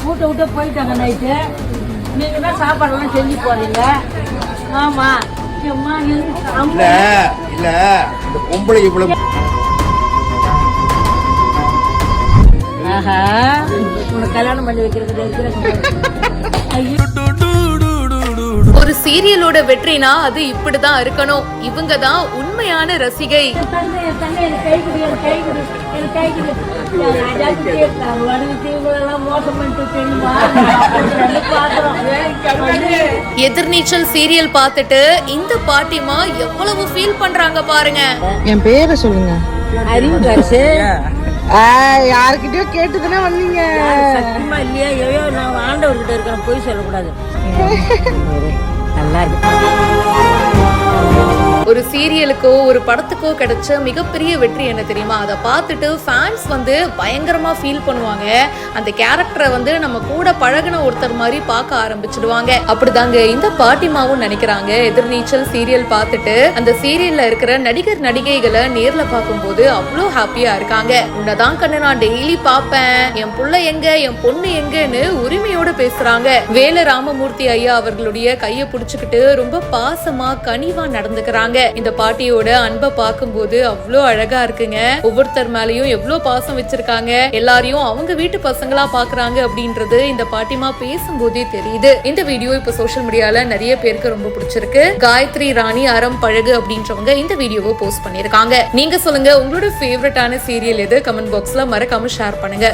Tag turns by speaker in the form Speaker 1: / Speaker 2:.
Speaker 1: வீட்டை விட்டு போயிட்டாங்க நைட்டு. நீங்க தான் சாப்பாடெல்லாம் செஞ்சு போறீங்க. ஆமா அம்மா
Speaker 2: இல்ல இல்ல இந்த பொம்பளை இவ்வளவு
Speaker 1: ஆஹா உனக்கு கல்யாணம் பண்ணி வைக்கிறது.
Speaker 3: ஒரு சீரியலோட வெற்றினா அது இப்படிதான் இருக்கணும். இவங்க தான் உண்மையான ரசிகை. எதிர்நீச்சல் சீரியல் பார்த்துட்டு இந்த பாட்டிமா எவ்வளவு ஃபீல் பண்றாங்க பாருங்க.
Speaker 4: என் பேரை சொல்லுங்க.
Speaker 1: அறிவுகாசு
Speaker 4: யாருக்கிட்டயோ கேட்டுதானே வந்தீங்க.
Speaker 1: சத்தியமா இல்லையா? ஐயோ நான் ஆண்டவர்கிட்ட இருக்கிறேன், போய் சொல்லக்கூடாது. நல்லா இருக்கு.
Speaker 3: ஒரு சீரியலுக்கோ ஒரு படத்துக்கோ கிடைச்ச மிகப்பெரிய வெற்றி என்ன தெரியுமா? அதை பார்த்துட்டு ஃபேன்ஸ் வந்து பயங்கரமா ஃபீல் பண்ணுவாங்க. அந்த கேரக்டரை வந்து நம்ம கூட பழகின ஒருத்தர் மாதிரி பார்க்க ஆரம்பிச்சிடுவாங்க. அப்படிதாங்க இந்த பாட்டிமாவும் நினைக்கிறாங்க. எதிர்நீச்சல் சீரியல் பார்த்துட்டு அந்த சீரியல்ல இருக்கிற நடிகர் நடிகைகளை நேர்ல பார்க்கும்போது அவ்வளோ ஹாப்பியா இருக்காங்க. உன்னதான் கண்ணு நான் டெய்லி பார்ப்பேன், என் புள்ள எங்க என் பொண்ணு எங்கன்னு உரிமையோட பேசுறாங்க. வேல ராமமூர்த்தி ஐயா அவர்களுடைய கையை பிடிச்சுக்கிட்டு ரொம்ப பாசமா கனிவா நடந்துக்கிறாங்க. இந்த பாட்டியோட அன்பை பார்க்கும்போது அவ்வளோ அழகா இருக்குங்க. ஒவ்வொருத்தர் மேலயும் எவ்வளோ பாசம் வச்சிருக்காங்க. எல்லாரையும் அவங்க வீட்டு பசங்களா பாக்குறாங்க அப்படின்றது இந்த பாட்டிமா பேசும்போதே தெரியுது. இந்த வீடியோ இப்ப சோசியல் மீடியால நிறைய பேருக்கு ரொம்ப பிடிச்சிருக்கு. காயத்ரி ராணி அறம் பழகு அப்படின்றவங்க இந்த வீடியோவை போஸ்ட் பண்ணிருக்காங்க. நீங்க சொல்லுங்க, உங்களோட ஃபேவரட்டான சீரியல் எது? கமெண்ட் பாக்ஸ்ல மறக்காம ஷேர் பண்ணுங்க.